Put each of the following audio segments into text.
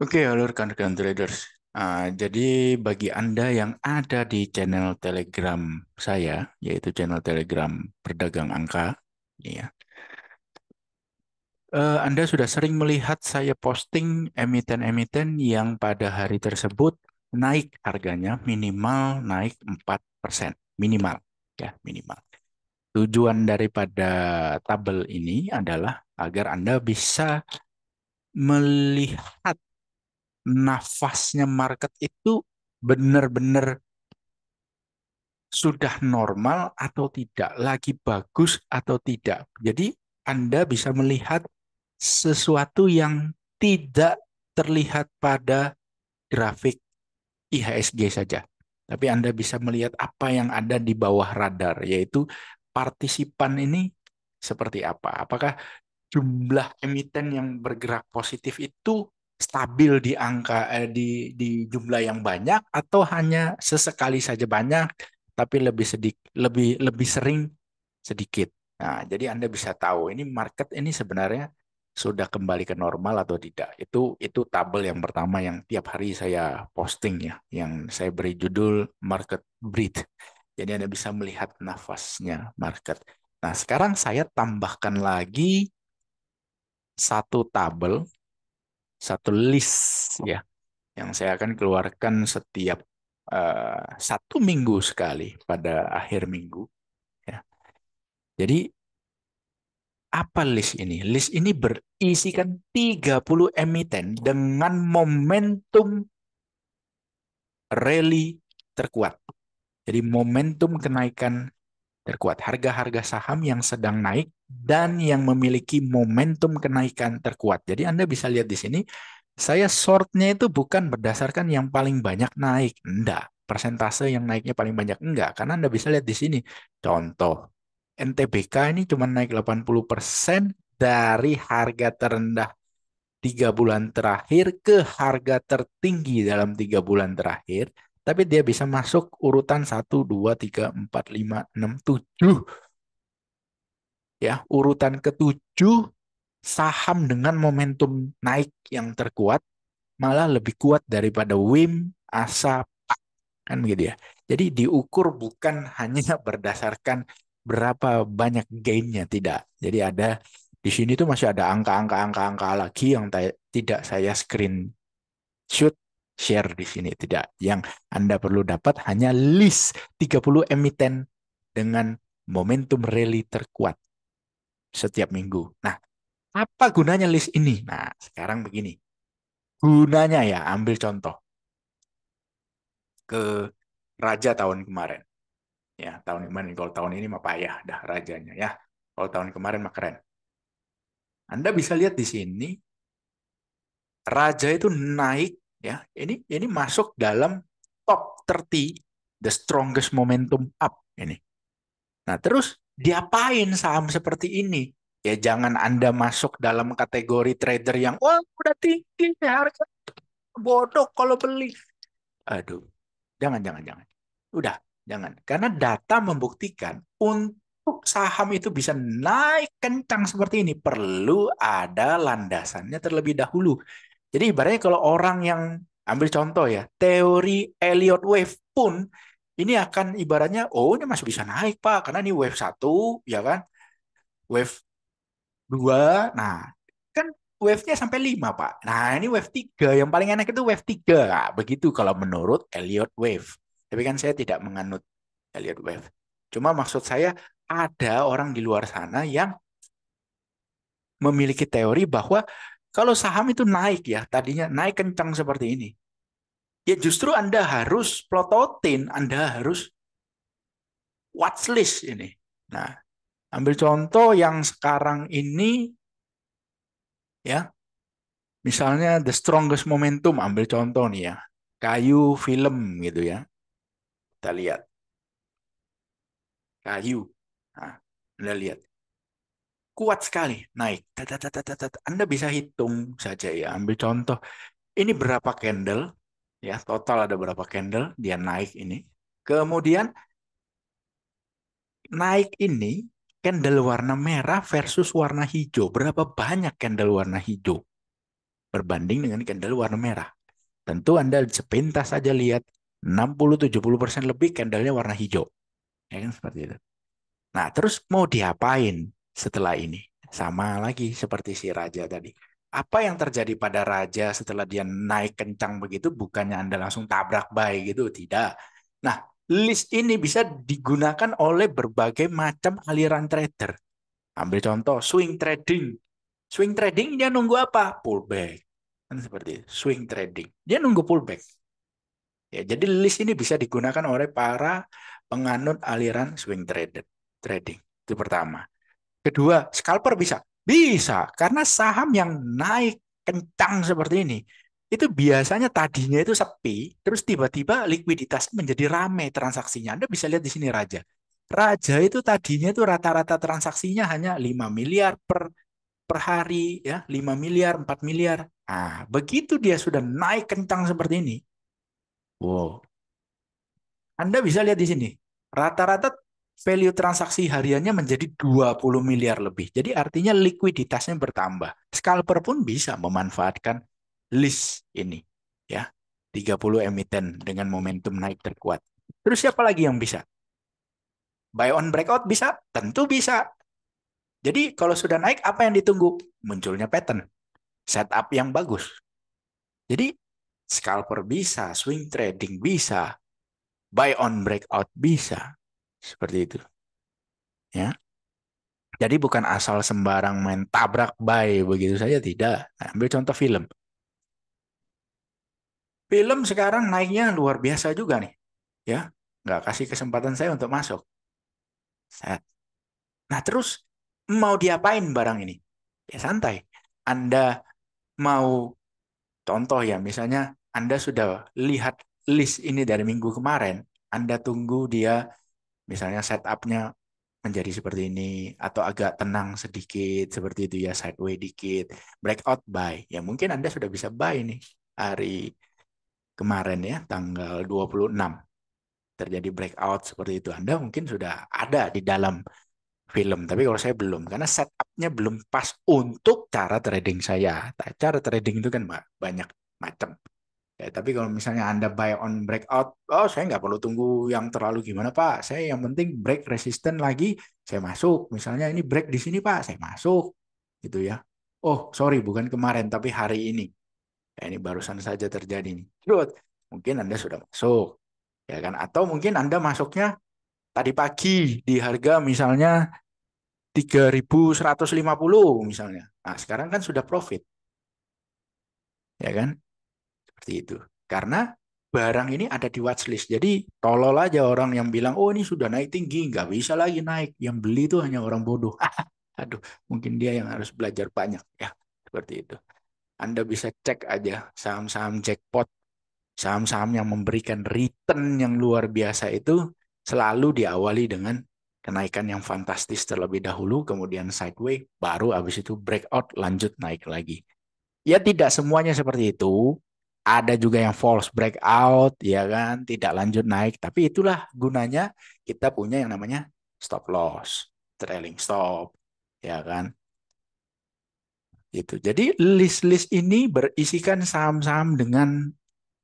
Oke, halo rekan-rekan traders. Jadi bagi Anda yang ada di channel Telegram saya, yaitu channel Telegram Berdagang Angka, ya, Anda sudah sering melihat saya posting emiten-emiten yang pada hari tersebut naik harganya minimal naik 4%. Minimal, ya, minimal. Tujuan daripada tabel ini adalah agar Anda bisa melihat nafasnya market itu benar-benar sudah normal atau tidak, lagi bagus atau tidak. Jadi Anda bisa melihat sesuatu yang tidak terlihat pada grafik IHSG saja. Tapi Anda bisa melihat apa yang ada di bawah radar, yaitu partisipan ini seperti apa. Apakah jumlah emiten yang bergerak positif itu stabil di angka di jumlah yang banyak atau hanya sesekali saja banyak tapi lebih sedikit lebih sering sedikit. Nah, jadi Anda bisa tahu ini market ini sebenarnya sudah kembali ke normal atau tidak. Itu tabel yang pertama yang tiap hari saya posting ya, yang saya beri judul Market Breath. Jadi Anda bisa melihat nafasnya market. Nah, sekarang saya tambahkan lagi satu tabel, satu list ya, yang saya akan keluarkan setiap 1 minggu sekali pada akhir minggu. Ya. Jadi apa list ini? List ini berisikan 30 emiten dengan momentum rally terkuat. Jadi momentum kenaikan terkuat. Harga-harga saham yang sedang naik dan yang memiliki momentum kenaikan terkuat. Jadi Anda bisa lihat di sini, saya shortnya itu bukan berdasarkan yang paling banyak naik. Enggak. Persentase yang naiknya paling banyak. Enggak. Karena Anda bisa lihat di sini. Contoh, NTBK ini cuma naik 80% dari harga terendah 3 bulan terakhir ke harga tertinggi dalam 3 bulan terakhir. Tapi dia bisa masuk urutan 1, 2, 3, 4, 5, 6, 7 ya, urutan ke-7 saham dengan momentum naik yang terkuat malah lebih kuat daripada WIM, ASA, kan begitu ya. Jadi diukur bukan hanya berdasarkan berapa banyak gainnya, tidak. Jadi ada di sini tuh masih ada angka-angka lagi yang tidak saya screenshot share di sini, tidak. Yang Anda perlu dapat hanya list 30 emiten dengan momentum rally terkuat setiap minggu. Nah, apa gunanya list ini? Nah, sekarang begini. Gunanya ya, ambil contoh ke raja tahun kemarin. Ya, tahun kemarin. Kalau tahun ini mah payah dah rajanya ya. Kalau tahun kemarin mah keren. Anda bisa lihat di sini, raja itu naik ya. Ini masuk dalam top 30 the strongest momentum up ini. Nah, terus diapain saham seperti ini? Ya jangan Anda masuk dalam kategori trader yang wah udah tinggi harga bodoh kalau beli. Aduh, jangan. Udah, jangan. Karena data membuktikan untuk saham itu bisa naik kencang seperti ini, perlu ada landasannya terlebih dahulu. Jadi ibaratnya kalau orang yang, ambil contoh ya, teori Elliott Wave pun, ini akan ibaratnya, oh ini masih bisa naik Pak, karena ini wave 1, ya kan? Wave 2, nah kan wave-nya sampai 5 Pak. Nah ini wave 3, yang paling enak itu wave 3. Nah, begitu kalau menurut Elliott Wave. Tapi kan saya tidak menganut Elliott Wave. Cuma maksud saya ada orang di luar sana yang memiliki teori bahwa kalau saham itu naik ya, tadinya naik kencang seperti ini. Ya justru Anda harus plototin, Anda harus watchlist ini. Nah, ambil contoh yang sekarang ini ya, misalnya the strongest momentum, ambil contoh nih ya, kayu film gitu ya. Kita lihat, kayu. Nah, Anda lihat, kuat sekali naik. Anda bisa hitung saja ya, ambil contoh. Ini berapa candle, ya, total ada berapa candle, dia naik ini. Kemudian naik ini, candle warna merah versus warna hijau. Berapa banyak candle warna hijau? berbanding dengan candle warna merah. Tentu Anda sepintas saja lihat 60-70% lebih candlenya warna hijau. Ya kan seperti itu. Nah, terus mau diapain setelah ini? Sama lagi seperti si raja tadi. Apa yang terjadi pada raja setelah dia naik kencang begitu? Bukannya Anda langsung tabrak buy gitu, tidak. Nah, list ini bisa digunakan oleh berbagai macam aliran trader. Ambil contoh, swing trading. Swing trading dia nunggu apa? Pullback. Kan seperti itu. Swing trading. Dia nunggu pullback. Ya, jadi list ini bisa digunakan oleh para penganut aliran swing trading. Itu pertama. Kedua, scalper bisa. Bisa, karena saham yang naik kencang seperti ini, itu biasanya tadinya itu sepi, terus tiba-tiba likuiditas menjadi ramai transaksinya. Anda bisa lihat di sini Raja. Raja itu tadinya itu rata-rata transaksinya hanya 5 miliar per hari, ya 5 miliar, 4 miliar. Nah, begitu dia sudah naik kencang seperti ini, wow, Anda bisa lihat di sini. Rata-rata value transaksi hariannya menjadi 20 miliar lebih. Jadi artinya likuiditasnya bertambah. Scalper pun bisa memanfaatkan list ini. Ya, 30 emiten dengan momentum naik terkuat. Terus siapa lagi yang bisa? Buy on breakout bisa? Tentu bisa. Jadi kalau sudah naik, apa yang ditunggu? Munculnya pattern. Setup yang bagus. Jadi scalper bisa, swing trading bisa, buy on breakout bisa. Seperti itu. Ya. Jadi bukan asal sembarang main tabrak bay begitu saja tidak. Nah, ambil contoh film. Film sekarang naiknya luar biasa juga nih, ya. Nggak kasih kesempatan saya untuk masuk. Nah terus mau diapain barang ini? Ya santai. Anda mau contoh ya, misalnya Anda sudah lihat list ini dari minggu kemarin, Anda tunggu dia misalnya setupnya menjadi seperti ini atau agak tenang sedikit seperti itu ya, sideways dikit, breakout buy. Ya mungkin Anda sudah bisa buy nih hari kemarin ya tanggal 26 terjadi breakout seperti itu. Anda mungkin sudah ada di dalam film, tapi kalau saya belum karena setupnya belum pas untuk cara trading saya. Cara trading itu kan banyak macam. Ya, tapi kalau misalnya Anda buy on breakout, oh saya nggak perlu tunggu yang terlalu gimana Pak. Saya yang penting break resisten lagi, saya masuk. Misalnya ini break di sini Pak, saya masuk. Gitu ya. Oh sorry bukan kemarin tapi hari ini. Ya, ini barusan saja terjadi nih. Terus mungkin Anda sudah masuk. Ya kan? Atau mungkin Anda masuknya tadi pagi di harga misalnya 3.150 misalnya. Nah sekarang kan sudah profit. Ya kan? Seperti itu. Karena barang ini ada di watchlist. Jadi tolol aja orang yang bilang, oh ini sudah naik tinggi, nggak bisa lagi naik. Yang beli itu hanya orang bodoh. Aduh, mungkin dia yang harus belajar banyak. Ya, seperti itu. Anda bisa cek aja saham-saham jackpot, saham-saham yang memberikan return yang luar biasa itu selalu diawali dengan kenaikan yang fantastis terlebih dahulu, kemudian sideways, baru habis itu breakout, lanjut naik lagi. Ya tidak semuanya seperti itu. Ada juga yang false breakout, ya kan, tidak lanjut naik. Tapi itulah gunanya kita punya yang namanya stop loss, trailing stop, ya kan. Itu. Jadi list-list ini berisikan saham-saham dengan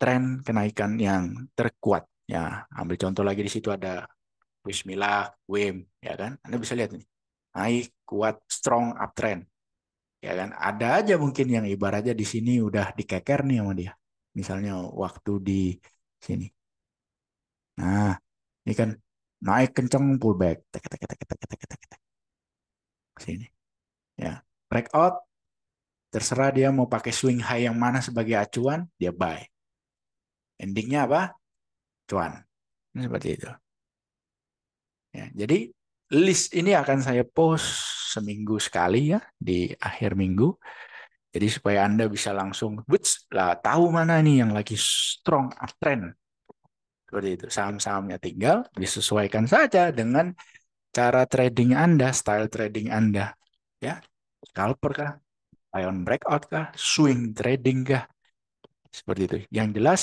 tren kenaikan yang terkuat. Ya, ambil contoh lagi di situ ada Bismillah, WIM, ya kan. Anda bisa lihat ini. Naik kuat strong uptrend. Ya kan ada aja mungkin yang ibaratnya di sini udah dikeker nih sama dia misalnya waktu di sini nah ini kan naik kenceng pullback tek tek tek tek tek tek tek tek sini ya breakout terserah dia mau pakai swing high yang mana sebagai acuan dia buy endingnya apa cuan ini seperti itu ya jadi list ini akan saya post seminggu sekali ya di akhir minggu. Jadi supaya Anda bisa langsung, wits, lah tahu mana nih yang lagi strong uptrend. Seperti itu. Saham-sahamnya tinggal disesuaikan saja dengan cara trading Anda, style trading Anda. Ya, scalper kah, ion breakout kah, swing trading kah. Seperti itu. Yang jelas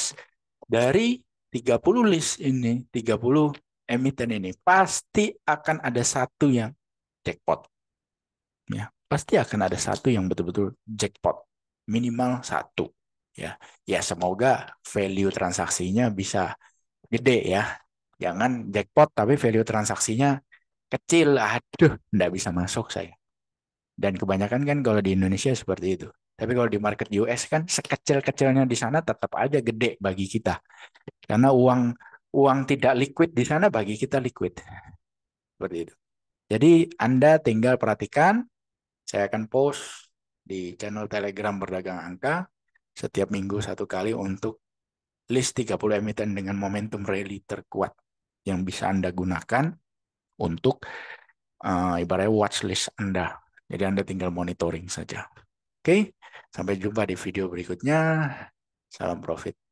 dari 30 list ini, 30 emiten ini, pasti akan ada satu yang jackpot. Ya, pasti akan ada satu yang betul-betul jackpot. minimal satu. Ya, ya semoga value transaksinya bisa gede ya. Jangan jackpot tapi value transaksinya kecil. Aduh, nggak bisa masuk saya. Dan kebanyakan kan kalau di Indonesia seperti itu. Tapi kalau di market US kan sekecil-kecilnya di sana tetap aja gede bagi kita. Karena uang uang tidak liquid di sana bagi kita liquid. Seperti itu. Jadi Anda tinggal perhatikan, saya akan post di channel Telegram Berdagang Angka setiap minggu satu kali untuk list 30 emiten dengan momentum rally terkuat yang bisa Anda gunakan untuk ibaratnya watchlist Anda. Jadi Anda tinggal monitoring saja. Oke, sampai jumpa di video berikutnya. Salam profit.